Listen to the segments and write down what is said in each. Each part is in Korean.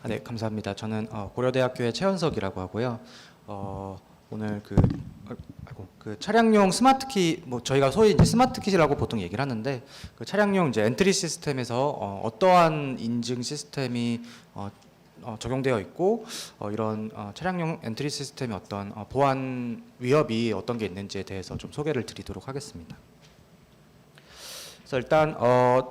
네, 감사합니다. 저는 고려대학교의 최현석이라고 하고요. 오늘 그 차량용 스마트키, 뭐 저희가 소위 이제 스마트kit이라고 보통 얘기를 하는데, 그 차량용 이제 엔트리 시스템에서 어떠한 인증 시스템이 적용되어 있고, 이런 차량용 엔트리 시스템의 어떤 보안 위협이 어떤 게 있는지에 대해서 좀 소개를 드리도록 하겠습니다. 그래서 일단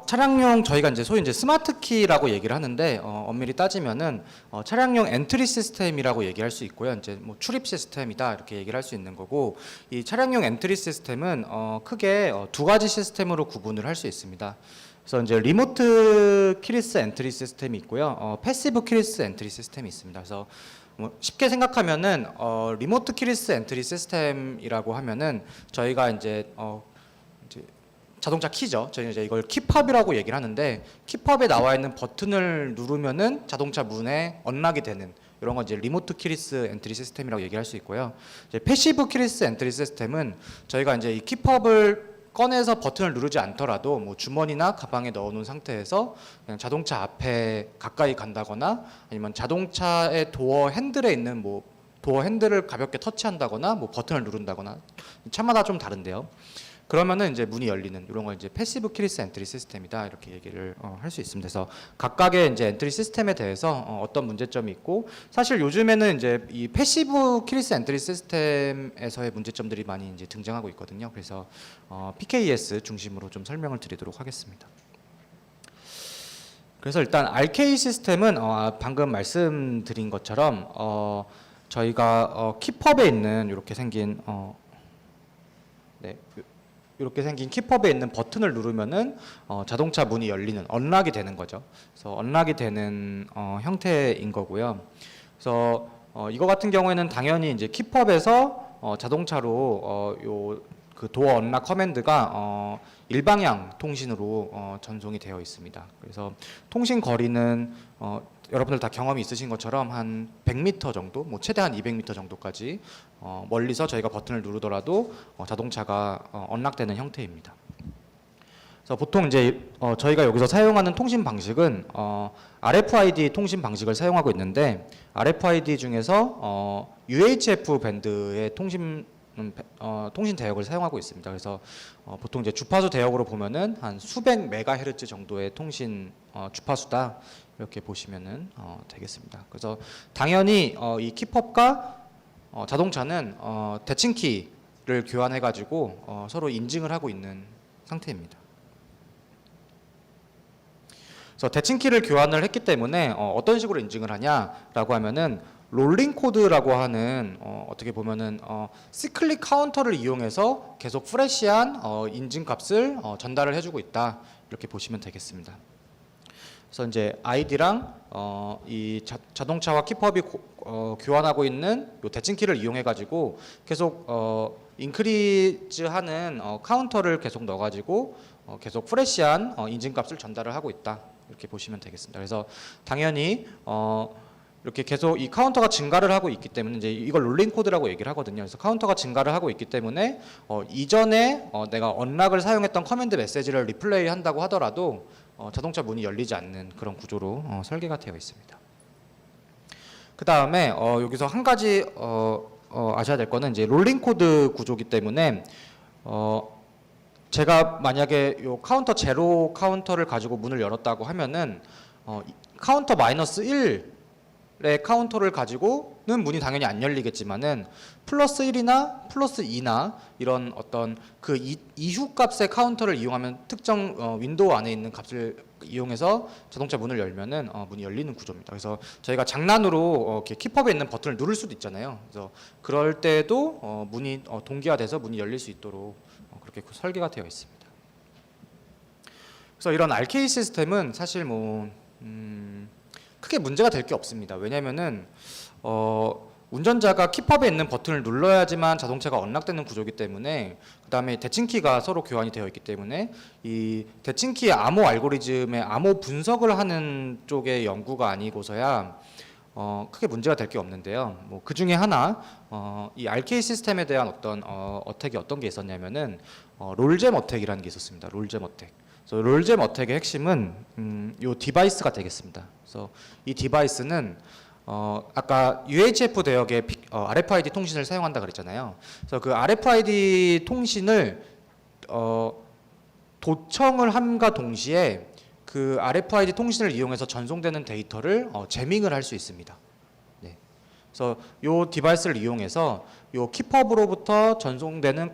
차량용 저희가 이제 소위 이제 스마트키라고 얘기를 하는데, 엄밀히 따지면은 차량용 엔트리 시스템이라고 얘기할 수 있고요. 이제 뭐 출입 시스템이다 이렇게 얘기를 할 수 있는 거고, 이 차량용 엔트리 시스템은 크게 두 가지 시스템으로 구분을 할 수 있습니다. 그래서 이제 리모트 키리스 엔트리 시스템이 있고요, 패시브 키리스 엔트리 시스템이 있습니다. 그래서 뭐 쉽게 생각하면은 리모트 키리스 엔트리 시스템이라고 하면은 저희가 이제 자동차 키죠. 저희는 이제 이걸 키팝이라고 얘기를 하는데, 키팝에 나와 있는 버튼을 누르면은 자동차 문에 언락이 되는 이런 건 이제 리모트 키리스 엔트리 시스템이라고 얘기할 수 있고요. 이제 패시브 키리스 엔트리 시스템은 저희가 이제 이 키팝을 꺼내서 버튼을 누르지 않더라도 뭐 주머니나 가방에 넣어놓은 상태에서 그냥 자동차 앞에 가까이 간다거나, 아니면 자동차의 도어 핸들에 있는 뭐 도어 핸들을 가볍게 터치한다거나 뭐 버튼을 누른다거나, 차마다 좀 다른데요. 그러면은 이제 문이 열리는 이런 걸 이제 패시브 키리스 엔트리 시스템이다 이렇게 얘기를 할 수 있습니다. 그래서 각각의 이제 엔트리 시스템에 대해서 어떤 문제점이 있고, 사실 요즘에는 이제 이 패시브 키리스 엔트리 시스템에서의 문제점들이 많이 이제 등장하고 있거든요. 그래서 PKS 중심으로 좀 설명을 드리도록 하겠습니다. 그래서 일단 RK 시스템은 방금 말씀드린 것처럼 저희가 키펍에 있는 이렇게 생긴 이렇게 생긴 키펍에 있는 버튼을 누르면은 자동차 문이 열리는, 언락이 되는 거죠. 그래서 언락이 되는 형태인 거고요. 그래서 이거 같은 경우에는 당연히 이제 키펍에서 자동차로 그 도어 언락 커맨드가 일방향 통신으로 전송이 되어 있습니다. 그래서 통신 거리는 여러분들 다 경험이 있으신 것처럼 한 100m 정도, 뭐 최대한 200m 정도까지 멀리서 저희가 버튼을 누르더라도 자동차가 언락되는 형태입니다. 그래서 보통 이제 저희가 여기서 사용하는 통신 방식은 RFID 통신 방식을 사용하고 있는데, RFID 중에서 UHF 밴드의 통신 대역을 사용하고 있습니다. 그래서 보통 이제 주파수 대역으로 보면은 한 수백 메가헤르츠 정도의 통신 주파수다 이렇게 보시면은 되겠습니다. 그래서 당연히 이 키펍과 자동차는 대칭키를 교환해 가지고 서로 인증을 하고 있는 상태입니다. 그래서 대칭키를 교환을 했기 때문에 어떤 식으로 인증을 하냐라고 하면은 롤링 코드라고 하는 어떻게 보면은 시클릭 카운터를 이용해서 계속 프레시한 인증 값을 전달을 해주고 있다 이렇게 보시면 되겠습니다. 그래서 이제 아이디랑 이 자동차와 키펍이 교환하고 있는 요 대칭키를 이용해 가지고 계속 인크리즈하는 카운터를 계속 넣어 가지고 계속 프레시한 인증 값을 전달을 하고 있다 이렇게 보시면 되겠습니다. 그래서 당연히 이렇게 계속 이 카운터가 증가를 하고 있기 때문에 이제 이걸 롤링 코드라고 얘기를 하거든요. 그래서 카운터가 증가를 하고 있기 때문에 이전에 내가 언락을 사용했던 커맨드 메시지를 리플레이 한다고 하더라도 자동차 문이 열리지 않는 그런 구조로 설계가 되어 있습니다. 그 다음에 여기서 한 가지 아셔야 될 거는 이제 롤링 코드 구조이기 때문에 제가 만약에 요 카운터 제로 카운터를 가지고 문을 열었다고 하면은 카운터 마이너스 1의 카운터를 가지고는 문이 당연히 안 열리겠지만은 플러스 1이나 플러스 2나 이런 어떤 그 이후 값의 카운터를 이용하면 특정 윈도우 안에 있는 값을 이용해서 자동차 문을 열면은 문이 열리는 구조입니다. 그래서 저희가 장난으로 이렇게 키펍에 있는 버튼을 누를 수도 있잖아요. 그래서 그럴 때도 문이 동기화돼서 문이 열릴 수 있도록 그렇게 설계가 되어 있습니다. 그래서 이런 RK 시스템은 사실 뭐 크게 문제가 될 게 없습니다. 왜냐면은 운전자가 키펍에 있는 버튼을 눌러야지만 자동차가 언락되는 구조이기 때문에, 그 다음에 대칭키가 서로 교환이 되어 있기 때문에 이 대칭키의 암호 알고리즘의 암호 분석을 하는 쪽의 연구가 아니고서야 크게 문제가 될 게 없는데요. 뭐 그 중에 하나 이 RK 시스템에 대한 어떤 어택이 어떤 게 있었냐면은 롤잼 어택이라는 게 있었습니다. 롤잼 어택. 그래서 롤잼 어택의 핵심은 요 디바이스가 되겠습니다. 그래서 이 디바이스는 아까 UHF 대역의 RFID 통신을 사용한다 그랬잖아요. 그래서 그 RFID 통신을 도청을 함과 동시에 그 RFID 통신을 이용해서 전송되는 데이터를 제밍을 할 수 있습니다. 네. 그래서 이 디바이스를 이용해서 이 키펍으로부터 전송되는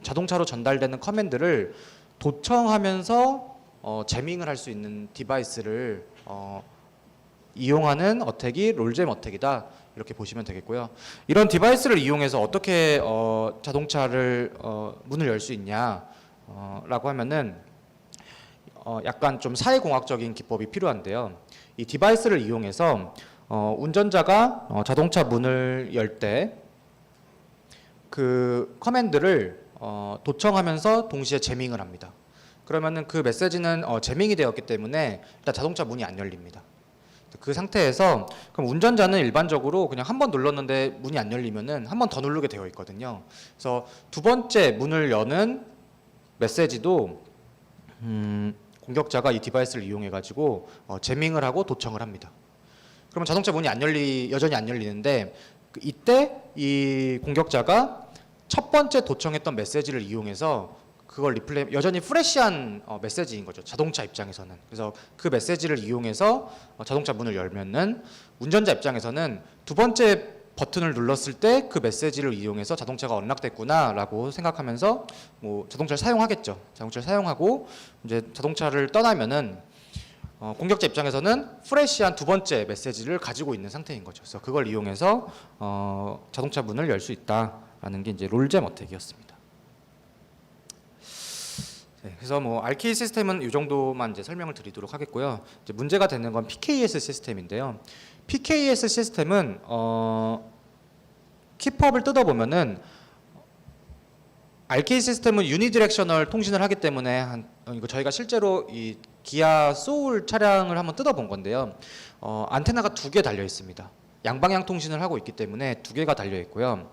자동차로 전달되는 커맨드를 도청하면서 제밍을 할 수 있는 디바이스를 이용하는 어택이 롤잼 어택이다, 이렇게 보시면 되겠고요. 이런 디바이스를 이용해서 어떻게 자동차를 문을 열 수 있냐 라고 하면은 약간 좀 사회공학적인 기법이 필요한데요. 이 디바이스를 이용해서 운전자가 자동차 문을 열 때 그 커맨드를 도청하면서 동시에 제밍을 합니다. 그러면은 그 메시지는 제밍이 되었기 때문에 일단 자동차 문이 안 열립니다. 그 상태에서 그럼 운전자는 일반적으로 그냥 한 번 눌렀는데 문이 안 열리면은 한 번 더 누르게 되어 있거든요. 그래서 두 번째 문을 여는 메시지도 공격자가 이 디바이스를 이용해 가지고 제밍을 하고 도청을 합니다. 그러면 자동차 문이 여전히 안 열리는데 이때 이 공격자가 첫 번째 도청했던 메시지를 이용해서 그걸 리플레이, 여전히 프레시한 메시지인 거죠, 자동차 입장에서는. 그래서 그 메시지를 이용해서 자동차 문을 열면은 운전자 입장에서는 두 번째 버튼을 눌렀을 때 그 메시지를 이용해서 자동차가 언락됐구나라고 생각하면서 뭐 자동차를 사용하겠죠. 자동차를 사용하고 이제 자동차를 떠나면은 공격자 입장에서는 프레시한 두 번째 메시지를 가지고 있는 상태인 거죠. 그래서 그걸 이용해서 자동차 문을 열 수 있다라는 게 이제 롤잼 어택이었습니다. 네, 그래서 뭐 RK 시스템은 이 정도만 이제 설명을 드리도록 하겠고요. 이제 문제가 되는 건 PKS 시스템인데요. PKS 시스템은 키펍을 뜯어보면은 RK 시스템은 유니디렉셔널 통신을 하기 때문에 이거 저희가 실제로 이 기아 소울 차량을 한번 뜯어본 건데요. 안테나가 두 개 달려 있습니다. 양방향 통신을 하고 있기 때문에 두 개가 달려 있고요.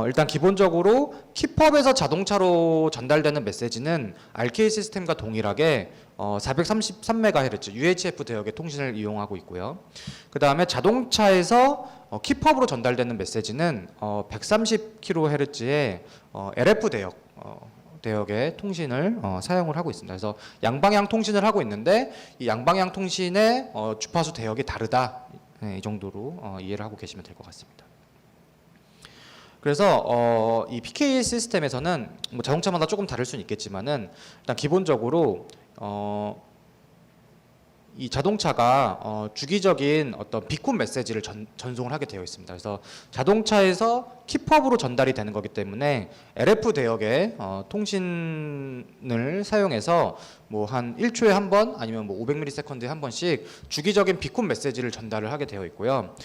일단 기본적으로 키펍에서 자동차로 전달되는 메시지는 RK 시스템과 동일하게 433MHz UHF 대역의 통신을 이용하고 있고요. 그 다음에 자동차에서 키펍으로 전달되는 메시지는 130kHz의 LF 대역의 통신을 사용을 하고 있습니다. 그래서 양방향 통신을 하고 있는데 이 양방향 통신의 주파수 대역이 다르다. 네, 이 정도로 이해를 하고 계시면 될 것 같습니다. 그래서 이 PK 시스템에서는 뭐 자동차마다 조금 다를 수는 있겠지만은 일단 기본적으로 이 자동차가 주기적인 어떤 비콘 메시지를 전송을 하게 되어 있습니다. 그래서 자동차에서 키펍으로 전달이 되는 거기 때문에 LF 대역의 통신을 사용해서 뭐 한 1초에 한 번 아니면 뭐 500ms에 한 번씩 주기적인 비콘 메시지를 전달을 하게 되어 있고요.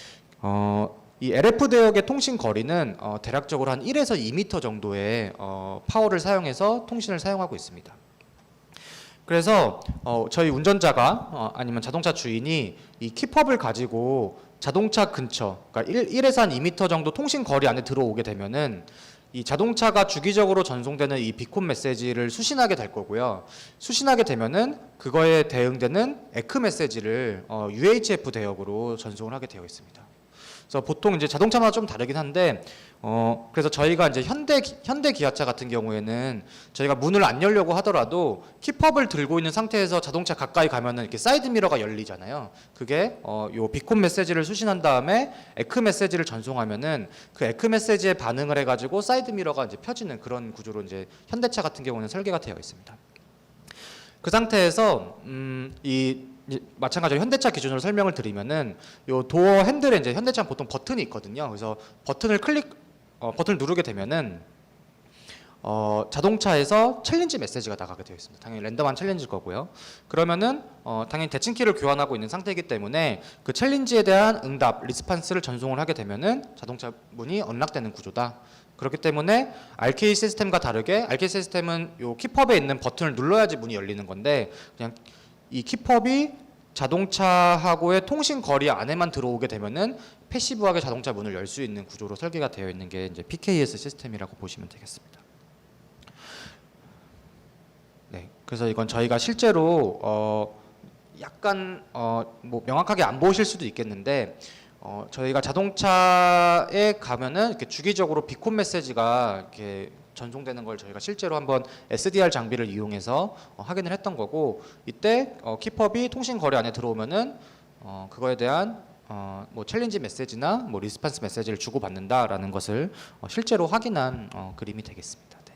이 LF 대역의 통신 거리는 대략적으로 한 1에서 2m 정도의 파워를 사용해서 통신을 사용하고 있습니다. 그래서 저희 운전자가 아니면 자동차 주인이 이 키펍을 가지고 자동차 근처, 그러니까 1에서 한 2m 정도 통신 거리 안에 들어오게 되면은 이 자동차가 주기적으로 전송되는 이 비콘 메시지를 수신하게 될 거고요. 수신하게 되면은 그거에 대응되는 에크 메시지를 UHF 대역으로 전송을 하게 되어 있습니다. 그래서 보통 이제 자동차마다 좀 다르긴 한데 그래서 저희가 이제 현대 기아차 같은 경우에는 저희가 문을 안 열려고 하더라도 키펍을 들고 있는 상태에서 자동차 가까이 가면은 이렇게 사이드 미러가 열리잖아요. 그게 요 비콘 메시지를 수신한 다음에 에크 메시지를 전송하면은 그 에크 메시지에 반응을 해가지고 사이드 미러가 이제 펴지는 그런 구조로 이제 현대차 같은 경우는 설계가 되어 있습니다. 그 상태에서 마찬가지로 현대차 기준으로 설명을 드리면은 요 도어 핸들에 이제 현대차는 보통 버튼이 있거든요. 그래서 버튼을 누르게 되면은 자동차에서 챌린지 메시지가 나가게 되어 있습니다. 당연히 랜덤한 챌린지일 거고요. 그러면은 당연히 대칭키를 교환하고 있는 상태이기 때문에 그 챌린지에 대한 응답, 리스판스를 전송을 하게 되면은 자동차 문이 언락되는 구조다. 그렇기 때문에 RK 시스템과 다르게 RK 시스템은 요 키펍에 있는 버튼을 눌러야지 문이 열리는 건데 그냥 이 키펍이 자동차하고의 통신 거리 안에만 들어오게 되면은 패시브하게 자동차 문을 열 수 있는 구조로 설계가 되어 있는 게 이제 PKS 시스템이라고 보시면 되겠습니다. 네, 그래서 이건 저희가 실제로 약간 뭐 명확하게 안 보실 수도 있겠는데 저희가 자동차에 가면은 이렇게 주기적으로 비콘 메시지가 이렇게 전송되는 걸 저희가 실제로 한번 SDR 장비를 이용해서 확인을 했던 거고, 이때 키펍이 통신 거리 안에 들어오면은 그거에 대한 뭐 챌린지 메시지나 뭐 리스판스 메시지를 주고받는다라는 것을 실제로 확인한 그림이 되겠습니다. 네.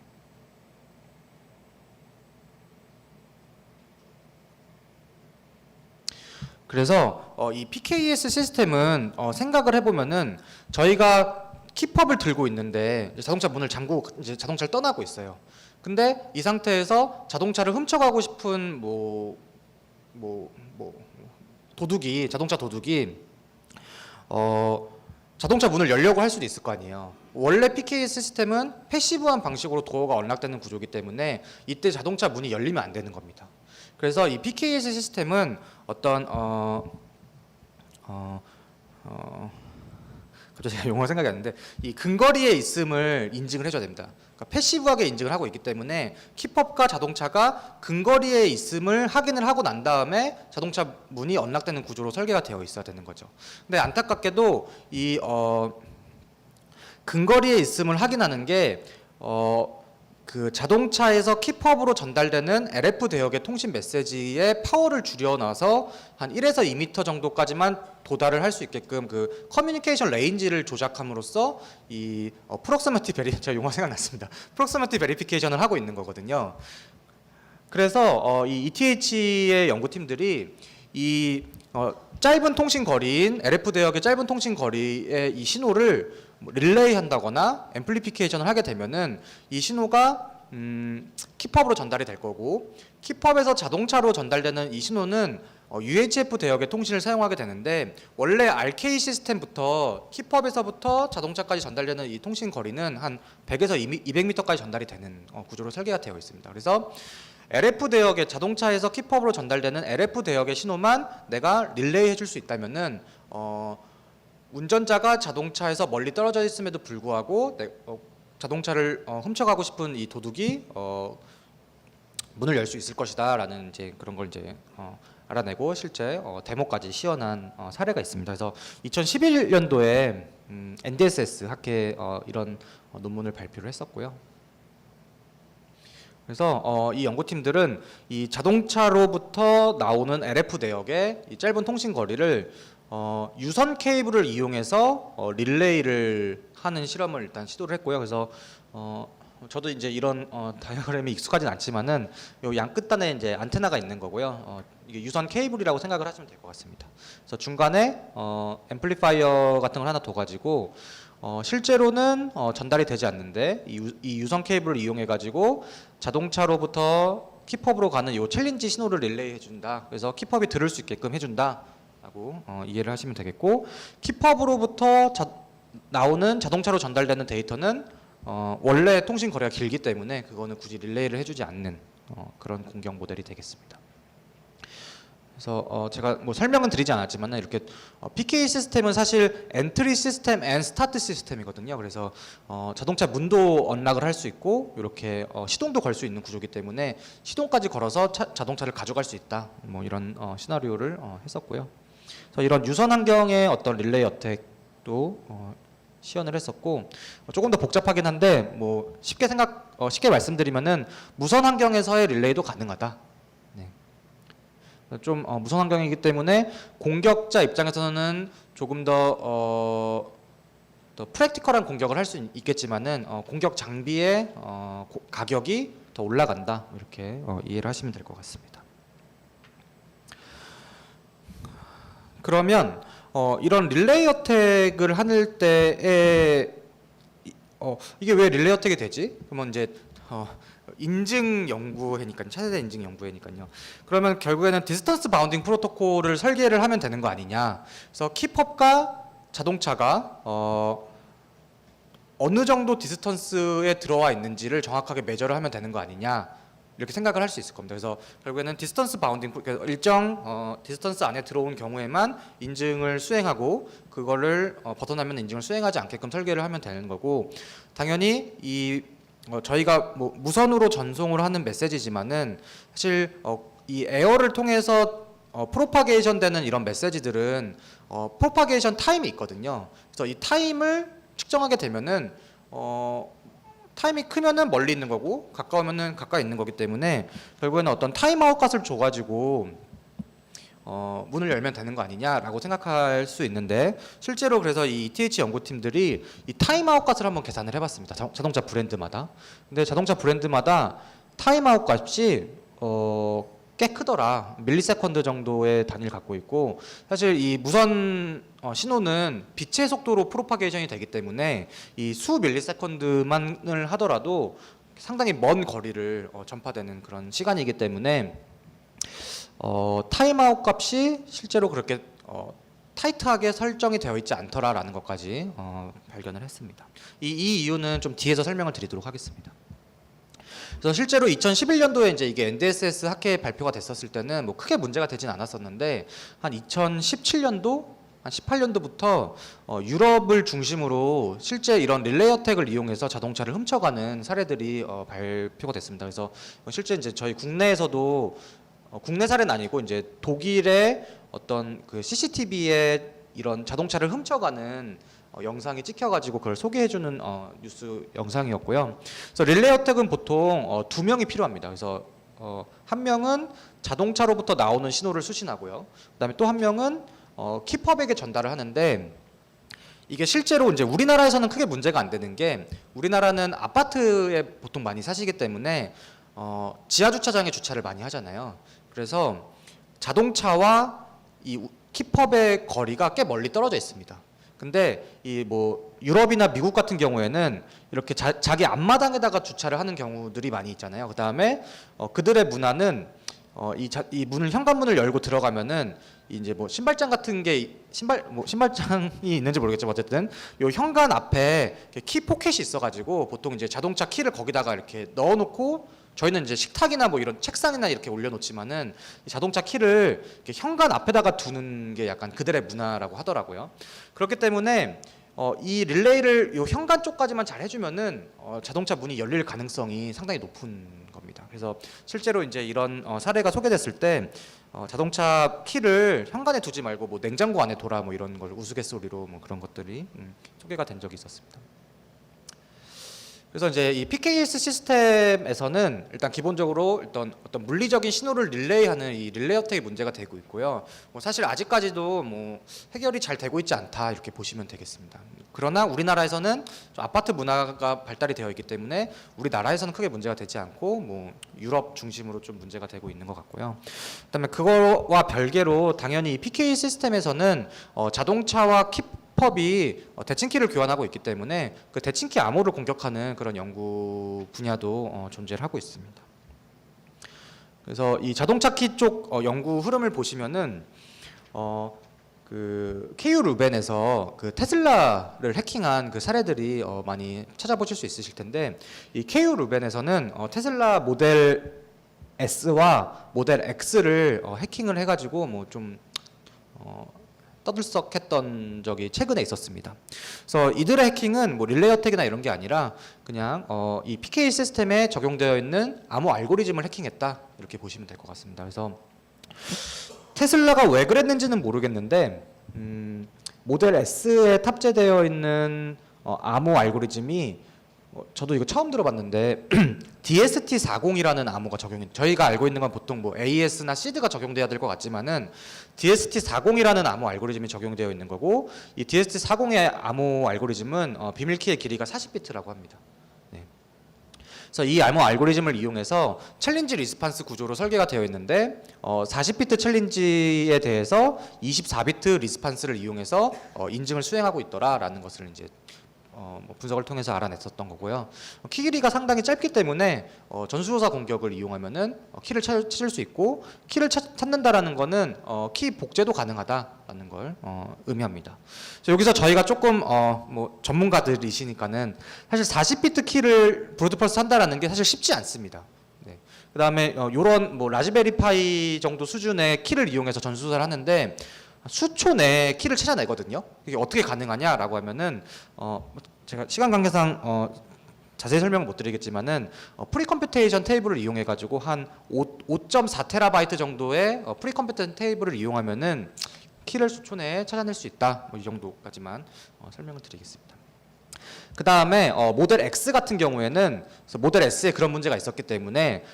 그래서 이 PKS 시스템은 생각을 해보면은 저희가 키펍을 들고 있는데 이제 자동차 문을 잠그고 이제 자동차를 떠나고 있어요. 근데 이 상태에서 자동차를 훔쳐가고 싶은 도둑이, 자동차 도둑이 자동차 문을 열려고 할 수도 있을 거 아니에요. 원래 PKS 시스템은 패시브한 방식으로 도어가 언락되는 구조이기 때문에 이때 자동차 문이 열리면 안 되는 겁니다. 그래서 이 PKS 시스템은 어떤 갑자기 제가 용어가 생각이 안 나는데 이 근거리에 있음을 인증을 해줘야 됩니다. 그러니까 패시브하게 인증을 하고 있기 때문에 키펍과 자동차가 근거리에 있음을 확인을 하고 난 다음에 자동차 문이 언락되는 구조로 설계가 되어 있어야 되는 거죠. 근데 안타깝게도 이 근거리에 있음을 확인하는 게 그 자동차에서 키펍으로 전달되는 LF 대역의 통신 메시지의 파워를 줄여놔서 한 1에서 2m 정도까지만 도달을 할 수 있게끔 그 커뮤니케이션 레인지를 조작함으로써 이 프록시미티 제가 용어 생각났습니다. 프록시미티 베리피케이션을 하고 있는 거거든요. 그래서 이 ETH의 연구팀들이 이 짧은 통신 거리인 LF 대역의 짧은 통신 거리의 이 신호를 릴레이 한다거나 앰플리피케이션을 하게 되면은 이 신호가 키펍으로 전달이 될 거고, 키펍에서 자동차로 전달되는 이 신호는 UHF 대역의 통신을 사용하게 되는데, 원래 RK 시스템부터 키펍에서부터 자동차까지 전달되는 이 통신 거리는 한 100에서 200m까지 전달이 되는 구조로 설계가 되어 있습니다. 그래서 LF 대역의 자동차에서 키펍으로 전달되는 LF 대역의 신호만 내가 릴레이 해줄 수 있다면은 운전자가 자동차에서 멀리 떨어져 있음에도 불구하고 자동차를 훔쳐가고 싶은 이 도둑이 문을 열 수 있을 것이다라는 이제 그런 걸 이제 알아내고 실제 데모까지 시연한 사례가 있습니다. 그래서 2011년도에 NDSS 학회 이런 논문을 발표를 했었고요. 그래서 이 연구팀들은 이 자동차로부터 나오는 LF 대역의 이 짧은 통신 거리를 유선 케이블을 이용해서 릴레이를 하는 실험을 일단 시도를 했고요. 그래서 저도 이제 이런 다이어그램이 익숙하진 않지만은 요 양 끝단에 이제 안테나가 있는 거고요. 이게 유선 케이블이라고 생각을 하시면 될 것 같습니다. 그래서 중간에 앰플리파이어 같은 걸 하나 둬가지고 실제로는 전달이 되지 않는데 이 유선 케이블을 이용해 가지고 자동차로부터 키펍으로 가는 요 챌린지 신호를 릴레이 해준다. 그래서 키펍이 들을 수 있게끔 해준다. 라고 이해를 하시면 되겠고, 키펍으로부터 나오는 자동차로 전달되는 데이터는 원래 통신 거리가 길기 때문에 그거는 굳이 릴레이를 해주지 않는 그런 공격 모델이 되겠습니다. 그래서 제가 뭐 설명은 드리지 않았지만 이렇게 PK 시스템은 사실 엔트리 시스템 앤 스타트 시스템이거든요. 그래서 자동차 문도 언락을 할 수 있고 이렇게 시동도 걸 수 있는 구조이기 때문에 시동까지 걸어서 자동차를 가져갈 수 있다. 뭐 이런 시나리오를 했었고요. 그래서 이런 유선 환경의 어떤 릴레이 어택도 시연을 했었고, 조금 더 복잡하긴 한데 뭐 쉽게 말씀드리면은 무선 환경에서의 릴레이도 가능하다. 네. 좀 무선 환경이기 때문에 공격자 입장에서는 조금 더 프랙티컬한 공격을 할 수 있겠지만은 공격 장비의 가격이 더 올라간다. 이렇게 이해를 하시면 될 것 같습니다. 그러면 이런 릴레이 어택을 할 때에 이게 왜 릴레이 어택이 되지? 그러면 이제 인증 연구회니까요. 차세대 인증 연구회니까요. 그러면 결국에는 디스턴스 바운딩 프로토콜을 설계를 하면 되는 거 아니냐. 그래서 키펍과 자동차가 어느 정도 디스턴스에 들어와 있는지를 정확하게 매저를 하면 되는 거 아니냐. 이렇게 생각을 할 수 있을 겁니다. 그래서 결국에는 디스턴스 바운딩, 일정 디스턴스 안에 들어온 경우에만 인증을 수행하고 그거를 벗어나면 인증을 수행하지 않게끔 설계를 하면 되는 거고, 당연히 이 저희가 뭐 무선으로 전송을 하는 메시지지만은 사실 이 에어를 통해서 프로파게이션 되는 이런 메시지들은 프로파게이션 타임이 있거든요. 그래서 이 타임을 측정하게 되면은 타임이 크면은 멀리 있는 거고 가까우면은 가까이 있는 거기 때문에 결국에는 어떤 타임아웃 값을 줘가지고 문을 열면 되는 거 아니냐라고 생각할 수 있는데, 실제로 그래서 이 ETH 연구팀들이 이 타임아웃 값을 한번 계산을 해봤습니다. 자동차 브랜드마다. 근데 자동차 브랜드마다 타임아웃 값이 꽤 크더라. 밀리세컨드 정도의 단위를 갖고 있고, 사실 이 무선 신호는 빛의 속도로 프로파게이션이 되기 때문에 이 수 밀리세컨드만을 하더라도 상당히 먼 거리를 전파되는 그런 시간이기 때문에 타임아웃 값이 실제로 그렇게 타이트하게 설정이 되어 있지 않더라라는 것까지 발견을 했습니다. 이 이유는 좀 뒤에서 설명을 드리도록 하겠습니다. 그래서 실제로 2011년도에 이제 이게 NDSS 학회 발표가 됐었을 때는 뭐 크게 문제가 되진 않았었는데, 한 2017년도, 한 18년도부터 유럽을 중심으로 실제 이런 릴레이 어택을 이용해서 자동차를 훔쳐가는 사례들이 발표가 됐습니다. 그래서 실제 이제 저희 국내에서도 국내 사례는 아니고 이제 독일의 어떤 그 CCTV에 이런 자동차를 훔쳐가는 영상이 찍혀가지고 그걸 소개해주는 뉴스 영상이었고요. 그래서 릴레이 어택은 보통 두 명이 필요합니다. 그래서 한 명은 자동차로부터 나오는 신호를 수신하고요. 그다음에 또 한 명은 키퍼백에 전달을 하는데, 이게 실제로 이제 우리나라에서는 크게 문제가 안 되는 게, 우리나라는 아파트에 보통 많이 사시기 때문에 지하 주차장에 주차를 많이 하잖아요. 그래서 자동차와 이 키퍼백 거리가 꽤 멀리 떨어져 있습니다. 근데 이 뭐 유럽이나 미국 같은 경우에는 이렇게 자기 앞마당에다가 주차를 하는 경우들이 많이 있잖아요. 그 다음에 그들의 문화는 이 문을, 현관문을 열고 들어가면은 이제 뭐 신발장 같은 게 신발장이 있는지 모르겠지만 어쨌든 요 현관 앞에 키 포켓이 있어가지고 보통 이제 자동차 키를 거기다가 이렇게 넣어놓고, 저희는 이제 식탁이나 뭐 이런 책상이나 이렇게 올려놓지만은 자동차 키를 이렇게 현관 앞에다가 두는 게 약간 그들의 문화라고 하더라고요. 그렇기 때문에 이 릴레이를 요 현관 쪽까지만 잘 해주면은 자동차 문이 열릴 가능성이 상당히 높은 겁니다. 그래서 실제로 이제 이런 사례가 소개됐을 때 자동차 키를 현관에 두지 말고 뭐 냉장고 안에 둬라 뭐 이런 걸 우스갯소리로 뭐 그런 것들이 소개가 된 적이 있었습니다. 그래서 이제 이 PKS 시스템에서는 일단 기본적으로 일단 어떤 물리적인 신호를 릴레이하는 이 릴레이 어택이 문제가 되고 있고요. 뭐 사실 아직까지도 뭐 해결이 잘 되고 있지 않다 이렇게 보시면 되겠습니다. 그러나 우리나라에서는 좀 아파트 문화가 발달이 되어 있기 때문에 우리나라에서는 크게 문제가 되지 않고 뭐 유럽 중심으로 좀 문제가 되고 있는 것 같고요. 그다음에 그거와 별개로 당연히 이 PK 시스템에서는 자동차와 킵헙이 대칭키를 교환하고 있기 때문에 그 대칭키 암호를 공격하는 그런 연구 분야도 존재를 하고 있습니다. 그래서 이 자동차 키 쪽 연구 흐름을 보시면은 그 KU 루벤에서 그 테슬라를 해킹한 그 사례들이 많이 찾아보실 수 있으실 텐데, 이 KU 루벤에서는 테슬라 모델 S와 모델 X를 해킹을 해가지고 뭐 좀 떠들썩했던 적이 최근에 있었습니다. 그래서 이들의 해킹은 뭐 릴레이 어택이나 이런 게 아니라 그냥 이 PK 시스템에 적용되어 있는 암호 알고리즘을 해킹했다 이렇게 보시면 될 것 같습니다. 그래서 테슬라가 왜 그랬는지는 모르겠는데 모델 S에 탑재되어 있는 암호 알고리즘이 저도 이거 처음 들어봤는데 DST40이라는 암호가 저희가 알고 있는 건 보통 뭐 AS나 SID가 적용돼야 될 것 같지만은 DST40이라는 암호 알고리즘이 적용되어 있는 거고, 이 DST40의 암호 알고리즘은 비밀키의 길이가 40비트라고 합니다. 네. 그래서 이 암호 알고리즘을 이용해서 챌린지 리스판스 구조로 설계가 되어 있는데 40비트 챌린지에 대해서 24비트 리스판스를 이용해서 인증을 수행하고 있더라라는 것을 이제 뭐 분석을 통해서 알아냈었던 거고요. 키 길이가 상당히 짧기 때문에 전수조사 공격을 이용하면은 키를 찾을 수 있고, 키를 찾는다라는 거는 키 복제도 가능하다라는 걸 의미합니다. 그래서 여기서 저희가 조금 뭐 전문가들이시니까는 사실 40비트 키를 브루트펄스 한다라는 게 사실 쉽지 않습니다. 네. 그다음에 요런 뭐 라즈베리파이 정도 수준의 키를 이용해서 전수조사를 하는데 수초 내에 키를 찾아내거든요. 이게 어떻게 가능하냐라고 하면은 제가 시간 관계상 자세히 설명은 못 드리겠지만은 프리컴퓨테이션 테이블을 이용해 가지고 한 5.4 테라바이트 정도의 프리컴퓨테이션 테이블을 이용하면은 키를 수초 내에 찾아낼 수 있다. 뭐 이 정도까지만 설명을 드리겠습니다. 그 다음에 모델 X 같은 경우에는 모델 S에 그런 문제가 있었기 때문에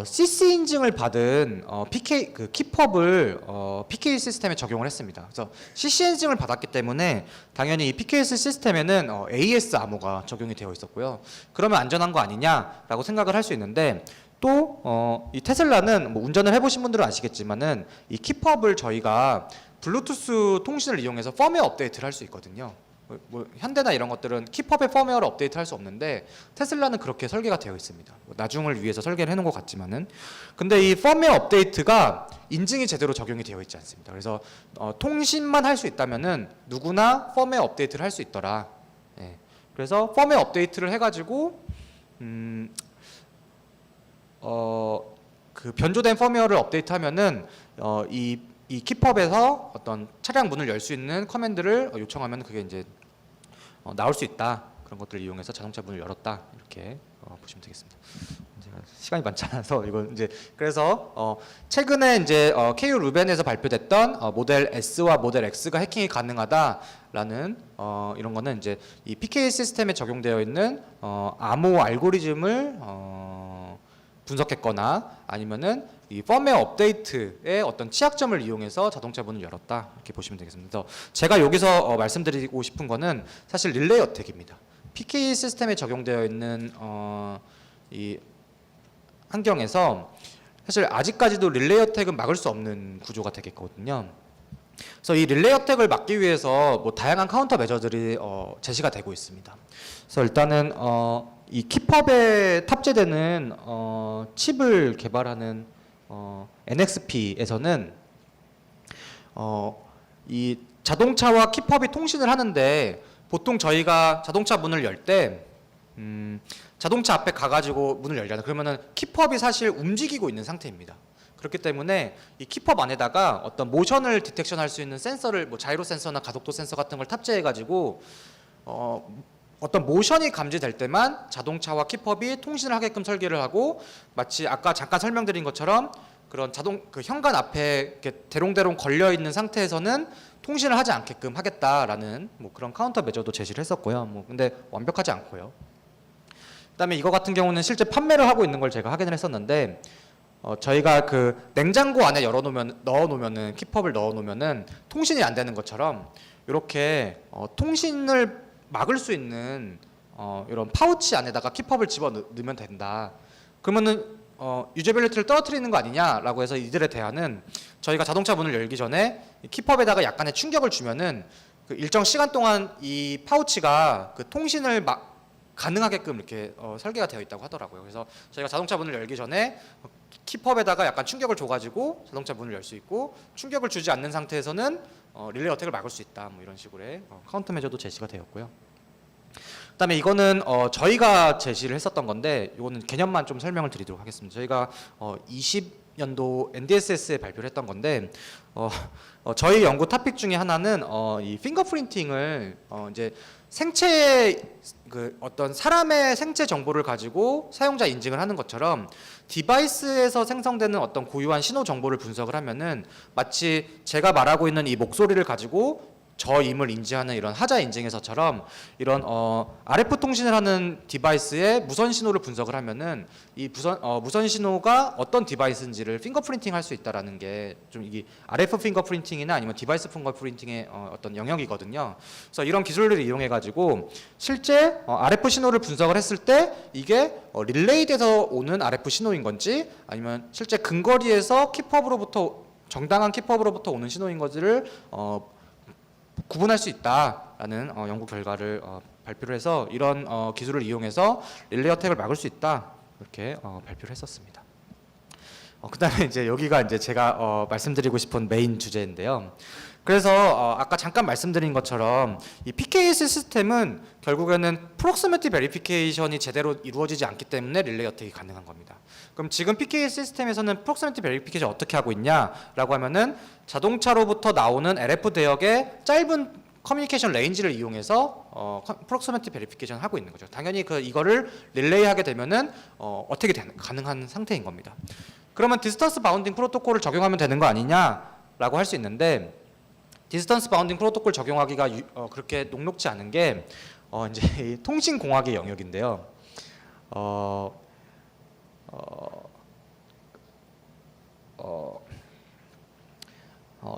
CC 인증을 받은 PK 그 키펍을 PK 시스템에 적용을 했습니다. 그래서 CC 인증을 받았기 때문에 당연히 이 PKS 시스템에는 AS 암호가 적용이 되어 있었고요. 그러면 안전한 거 아니냐라고 생각을 할 수 있는데 또 이 테슬라는 뭐 운전을 해보신 분들은 아시겠지만은 이 키펍을 저희가 블루투스 통신을 이용해서 펌웨어 업데이트를 할 수 있거든요. 뭐 현대나 이런 것들은 키펍의 펌웨어를 업데이트 할 수 없는데 테슬라는 그렇게 설계가 되어 있습니다. 뭐 나중을 위해서 설계를 해놓은 것 같지만은 근데 이 펌웨어 업데이트가 인증이 제대로 적용이 되어 있지 않습니다. 그래서 통신만 할 수 있다면은 누구나 펌웨어 업데이트를 할 수 있더라. 예. 그래서 펌웨어 업데이트를 해가지고 그 변조된 펌웨어를 업데이트하면은 이 키펍에서 어떤 차량 문을 열 수 있는 커맨드를 요청하면 그게 이제 나올 수 있다. 그런 것들을 이용해서 자동차 문을 열었다. 이렇게 보시면 되겠습니다. 제가 시간이 많지 않아서 이건 이제 그래서 최근에 이제 KU 루벤에서 발표됐던 모델 S와 모델 X가 해킹이 가능하다라는 이런 거는 이제 이 PK 시스템에 적용되어 있는 암호 알고리즘을 분석했거나 아니면은 이 펌웨어 업데이트의 어떤 취약점을 이용해서 자동차 문을 열었다 이렇게 보시면 되겠습니다. 그래서 제가 여기서 말씀드리고 싶은 거는 사실 릴레이 어택입니다. PK 시스템에 적용되어 있는 이 환경에서 사실 아직까지도 릴레이 어택은 막을 수 없는 구조가 되겠거든요. 그래서 이 릴레이 어택을 막기 위해서 뭐 다양한 카운터 매저들이 제시가 되고 있습니다. 그래서 일단은 이 키펍에 탑재되는 칩을 개발하는 NXP에서는 이 자동차와 키펍이 통신을 하는데 보통 저희가 자동차 문을 열 때 자동차 앞에 가가지고 문을 열잖아요. 그러면은 키펍이 사실 움직이고 있는 상태입니다. 그렇기 때문에 이 키펍 안에다가 어떤 모션을 디텍션할 수 있는 센서를 뭐 자이로 센서나 가속도 센서 같은 걸 탑재해가지고 어떤 모션이 감지될 때만 자동차와 키펍이 통신을 하게끔 설계를 하고 마치 아까 잠깐 설명드린 것처럼 그런 그 현관 앞에 이렇게 대롱대롱 걸려 있는 상태에서는 통신을 하지 않게끔 하겠다라는 뭐 그런 카운터 매저도 제시를 했었고요. 뭐 근데 완벽하지 않고요. 그다음에 이거 같은 경우는 실제 판매를 하고 있는 걸 제가 확인을 했었는데 저희가 그 냉장고 안에 넣어놓으면은 키펍을 넣어놓으면은 통신이 안 되는 것처럼 이렇게 통신을 막을 수 있는 이런 파우치 안에다가 키펍을 집어 넣으면 된다. 그러면은 유저빌리티를 떨어뜨리는 거 아니냐라고 해서 이들의 대안은 저희가 자동차 문을 열기 전에 키펍에다가 약간의 충격을 주면은 그 일정 시간 동안 이 파우치가 그 통신을 가능하게끔 이렇게 설계가 되어 있다고 하더라고요. 그래서 저희가 자동차 문을 열기 전에 키펍에다가 약간 충격을 줘가지고 자동차 문을 열 수 있고 충격을 주지 않는 상태에서는 릴레이 어택을 막을 수 있다. 뭐 이런 식으로의 카운터 매저도 제시가 되었고요. 그다음에 이거는 저희가 제시를 했었던 건데 이거는 개념만 좀 설명을 드리도록 하겠습니다. 저희가 20년도 NDSS에 발표를 했던 건데 저희 연구 토픽 중에 하나는 이 핑거프린팅을 이제 생체 그 어떤 사람의 생체 정보를 가지고 사용자 인증을 하는 것처럼 디바이스에서 생성되는 어떤 고유한 신호 정보를 분석을 하면은 마치 제가 말하고 있는 이 목소리를 가지고 저임을 인지하는 이런 하자 인증에서처럼 이런 RF 통신을 하는 디바이스의 무선 신호를 분석을 하면은 이 무선 신호가 어떤 디바이스인지를 핑거프린팅 할 수 있다라는 게 좀 이게 RF 핑거프린팅이나 아니면 디바이스 핑거프린팅의 어떤 영역이거든요. 그래서 이런 기술들을 이용해 가지고 실제 RF 신호를 분석을 했을 때 이게 릴레이돼서 오는 RF 신호인 건지 아니면 실제 근거리에서 키펍으로부터 정당한 키펍으로부터 오는 신호인 건지를 구분할 수 있다라는 연구 결과를 발표를 해서 이런 기술을 이용해서 릴레이 어택을 막을 수 있다 이렇게 발표를 했었습니다. 그다음에 이제 여기가 이제 제가 말씀드리고 싶은 메인 주제인데요. 그래서 아까 잠깐 말씀드린 것처럼 이 PKS 시스템은 결국에는 프록시미티 베리피케이션이 제대로 이루어지지 않기 때문에 릴레이 어택이 가능한 겁니다. 그럼 지금 PKS 시스템에서는 프록시미티 베리피케이션 어떻게 하고 있냐라고 하면은 자동차로부터 나오는 LF 대역의 짧은 커뮤니케이션 레인지를 이용해서 프록시미티 베리피케이션을 하고 있는 거죠. 당연히 이거를 릴레이하게 되면은 어떻게 가능한 상태인 겁니다. 그러면 디스턴스 바운딩 프로토콜을 적용하면 되는 거 아니냐라고 할 수 있는데, 디스턴스 바운딩 프로토콜 적용하기가 그렇게 녹록지 않은 게 이제 이 통신공학의 영역인데요.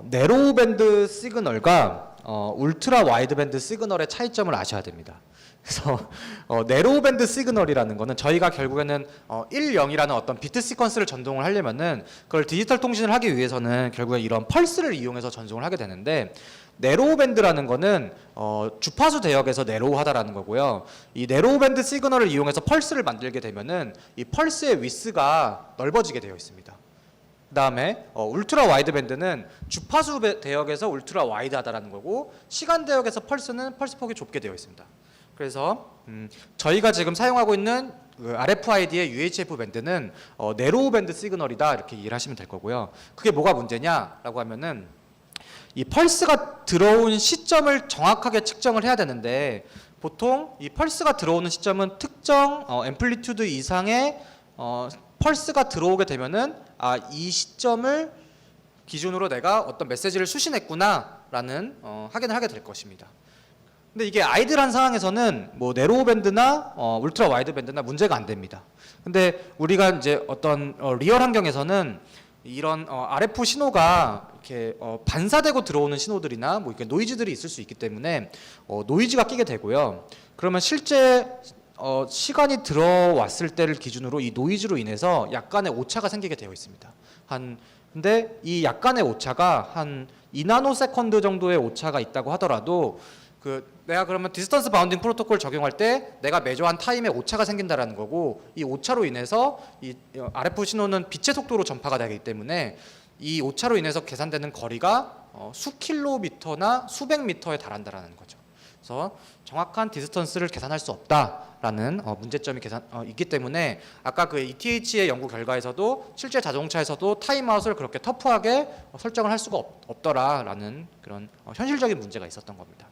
네로우 밴드 시그널과 울트라 와이드 밴드 시그널의 차이점을 아셔야 됩니다. 그래서 네로우 밴드 시그널이라는 거는 저희가 결국에는 1, 0이라는 어떤 비트 시퀀스를 전송을 하려면은 그걸 디지털 통신을 하기 위해서는 결국에 이런 펄스를 이용해서 전송을 하게 되는데, 네로우 밴드라는 거는 주파수 대역에서 네로우하다라는 거고요. 이 네로우 밴드 시그널을 이용해서 펄스를 만들게 되면은 이 펄스의 위스가 넓어지게 되어 있습니다. 그다음에 울트라 와이드 밴드는 주파수 대역에서 울트라 와이드하다라는 거고, 시간 대역에서 펄스는 펄스 폭이 좁게 되어 있습니다. 그래서 저희가 지금 사용하고 있는 RFID의 UHF 밴드는 네로우 밴드 시그널이다, 이렇게 이해를 하시면 될 거고요. 그게 뭐가 문제냐라고 하면은 이 펄스가 들어온 시점을 정확하게 측정을 해야 되는데, 보통 이 펄스가 들어오는 시점은 특정 앰플리튜드 이상의 펄스가 들어오게 되면은 이 시점을 기준으로 내가 어떤 메시지를 수신했구나라는 확인을 하게 될 것입니다. 근데 이게 아이들한 상황에서는 뭐 네로우 밴드나 울트라 와이드 밴드나 문제가 안 됩니다. 근데 우리가 이제 어떤 리얼 환경에서는 이런 RF 신호가 이렇게 반사되고 들어오는 신호들이나 뭐 이렇게 노이즈들이 있을 수 있기 때문에 노이즈가 끼게 되고요. 그러면 실제 시간이 들어왔을 때를 기준으로 이 노이즈로 인해서 약간의 오차가 생기게 되어 있습니다. 근데 이 약간의 오차가 한 2나노세컨드 정도의 오차가 있다고 하더라도 내가 그러면 디스턴스 바운딩 프로토콜 적용할 때 내가 매조한 타임에 오차가 생긴다라는 거고, 이 오차로 인해서 이 RF 신호는 빛의 속도로 전파가 되기 때문에 이 오차로 인해서 계산되는 거리가 수킬로미터나 수백 미터에 달한다라는 거죠. 그래서 정확한 디스턴스를 계산할 수 없다라는 문제점이 있기 때문에 아까 그 ETH의 연구 결과에서도 실제 자동차에서도 타임아웃을 그렇게 터프하게 설정을 할 수가 없더라라는 그런 현실적인 문제가 있었던 겁니다.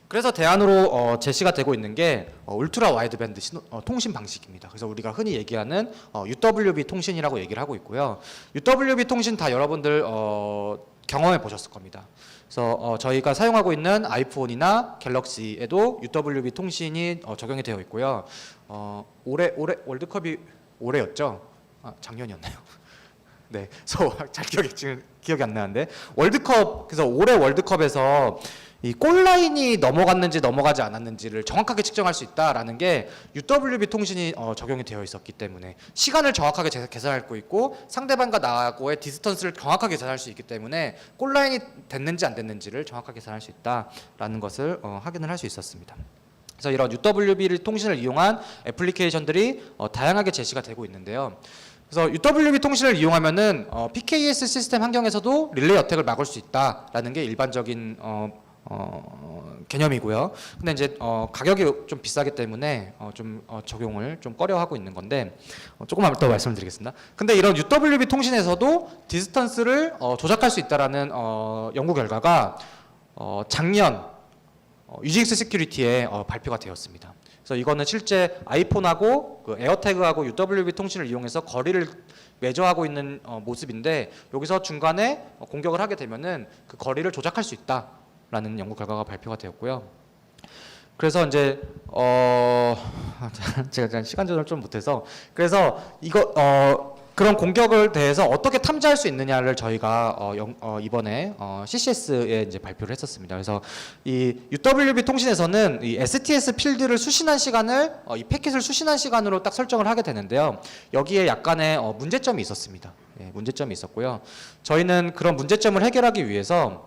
그래서 대안으로 제시가 되고 있는 게 울트라 와이드 밴드 통신 방식입니다. 그래서 우리가 흔히 얘기하는 UWB 통신이라고 얘기를 하고 있고요. UWB 통신 다 여러분들 경험해 보셨을 겁니다. 그래서 저희가 사용하고 있는 아이폰이나 갤럭시에도 UWB 통신이 적용이 되어 있고요. 올해 월드컵이 올해였죠? 작년이었나요? 네, 잘 기억이 안 나는데 그래서 올해 월드컵에서 이 골라인이 넘어갔는지 넘어가지 않았는지를 정확하게 측정할 수 있다라는 게 UWB 통신이 적용이 되어 있었기 때문에, 시간을 정확하게 계산할 수 있고 상대방과 나하고의 디스턴스를 정확하게 계산할 수 있기 때문에 골라인이 됐는지 안 됐는지를 정확하게 계산할 수 있다라는 것을 확인을 할 수 있었습니다. 그래서 이런 UWB 통신을 이용한 애플리케이션들이 다양하게 제시가 되고 있는데요. 그래서 UWB 통신을 이용하면은 PKS 시스템 환경에서도 릴레이 어택을 막을 수 있다라는 게 일반적인 개념이고요. 근데 이제 가격이 좀 비싸기 때문에 적용을 좀 꺼려하고 있는 건데 조금만 더 말씀드리겠습니다. 근데 이런 UWB 통신에서도 디스턴스를 조작할 수 있다라는 연구 결과가 작년 유직스 시큐리티에 발표가 되었습니다. 그래서 이거는 실제 아이폰하고 그 에어태그하고 UWB 통신을 이용해서 거리를 매저하고 있는 모습인데, 여기서 중간에 공격을 하게 되면은 그 거리를 조작할 수 있다라는 연구 결과가 발표가 되었고요. 그래서 이제 제가 시간 조절 좀 못해서, 그래서 그런 공격을 대해서 어떻게 탐지할 수 있느냐를 저희가 이번에 CCS에 이제 발표를 했었습니다. 그래서 이 UWB 통신에서는 이 STS 필드를 수신한 시간을 이 패킷을 수신한 시간으로 딱 설정을 하게 되는데요. 여기에 약간의 문제점이 있었습니다. 예, 문제점이 있었고요. 저희는 그런 문제점을 해결하기 위해서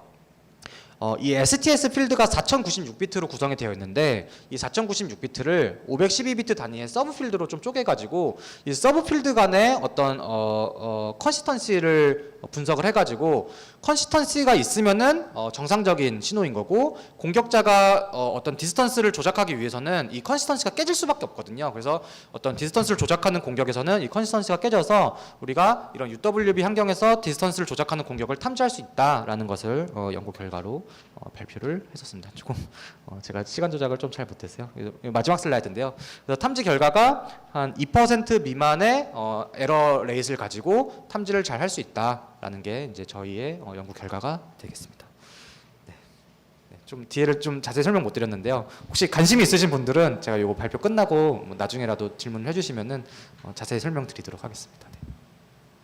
이 STS 필드가 4096비트로 구성이 되어 있는데, 이 4096비트를 512비트 단위의 서브 필드로 좀 쪼개가지고 이 서브 필드 간의 어떤 컨시스턴시를 분석을 해가지고, 컨시스턴시가 있으면은 정상적인 신호인 거고, 공격자가 어떤 디스턴스를 조작하기 위해서는 이 컨시스턴시가 깨질 수밖에 없거든요. 그래서 어떤 디스턴스를 조작하는 공격에서는 이 컨시스턴시가 깨져서 우리가 이런 UWB 환경에서 디스턴스를 조작하는 공격을 탐지할 수 있다라는 것을 연구 결과로 발표를 했었습니다. 조금 제가 시간 조작을 좀 잘 못했어요. 마지막 슬라이드인데요. 그래서 탐지 결과가 한 2% 미만의 에러 레이트를 가지고 탐지를 잘 할 수 있다라는 게 이제 저희의 연구 결과가 되겠습니다. 좀 뒤에를 좀 자세히 설명 못 드렸는데요. 혹시 관심이 있으신 분들은 제가 이거 발표 끝나고 뭐 나중에라도 질문을 해주시면은 자세히 설명드리도록 하겠습니다. 네.